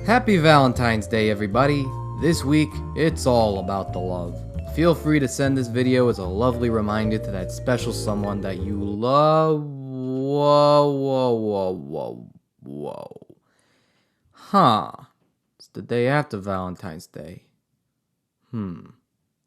Happy Valentine's Day, everybody. This week, it's all about the love. Feel free to send this video as a lovely reminder to that special someone that you love. Whoa. Huh. It's the day after Valentine's Day.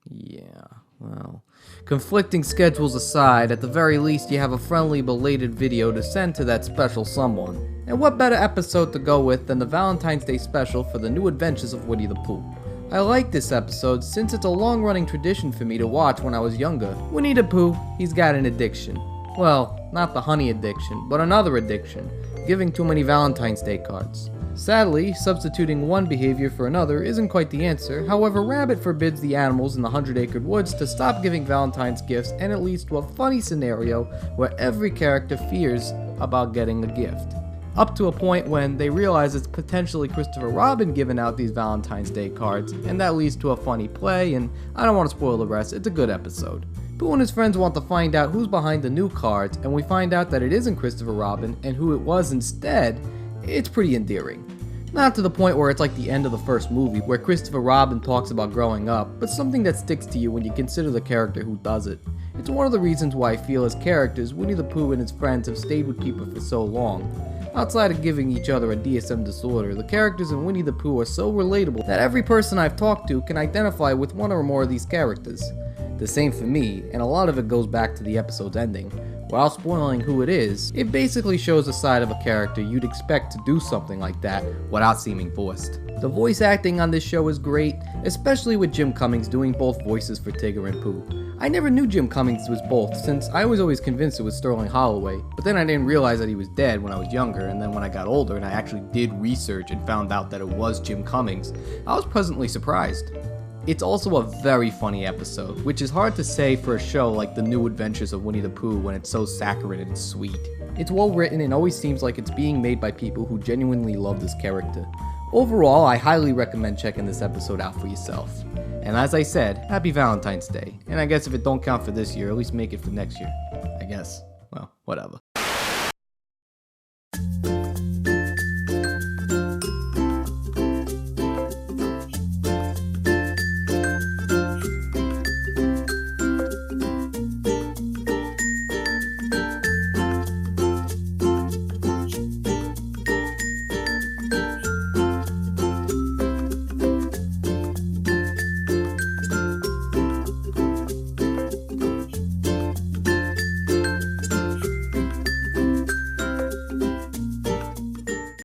Yeah, well. Conflicting schedules aside, at the very least you have a friendly belated video to send to that special someone. And what better episode to go with than the Valentine's Day special for the new adventures of Winnie the Pooh. I like this episode since it's a long-running tradition for me to watch when I was younger. Winnie the Pooh, he's got an addiction. Well, not the honey addiction, but another addiction, giving too many Valentine's Day cards. Sadly, substituting one behavior for another isn't quite the answer. However, Rabbit forbids the animals in the 100-acre woods to stop giving Valentine's gifts, and it leads to a funny scenario where every character fears about getting a gift. Up to a point when they realize it's potentially Christopher Robin giving out these Valentine's Day cards, and that leads to a funny play, and I don't want to spoil the rest, it's a good episode. Pooh and his friends want to find out who's behind the new cards, and we find out that it isn't Christopher Robin, and who it was instead. It's pretty endearing. Not to the point where it's like the end of the first movie, where Christopher Robin talks about growing up, but something that sticks to you when you consider the character who does it. It's one of the reasons why I feel as characters, Winnie the Pooh and his friends have stayed with people for so long. Outside of giving each other a DSM disorder, the characters in Winnie the Pooh are so relatable that every person I've talked to can identify with one or more of these characters. The same for me, and a lot of it goes back to the episode's ending. While spoiling who it is, it basically shows a side of a character you'd expect to do something like that without seeming forced. The voice acting on this show is great, especially with Jim Cummings doing both voices for Tigger and Pooh. I never knew Jim Cummings was both, since I was always convinced it was Sterling Holloway, but then I didn't realize that he was dead when I was younger, and then when I got older and I actually did research and found out that it was Jim Cummings, I was pleasantly surprised. It's also a very funny episode, which is hard to say for a show like The New Adventures of Winnie the Pooh when it's so saccharine and sweet. It's well written and always seems like it's being made by people who genuinely love this character. Overall, I highly recommend checking this episode out for yourself. And as I said, happy Valentine's Day. And I guess if it don't count for this year, at least make it for next year. I guess. Well, whatever.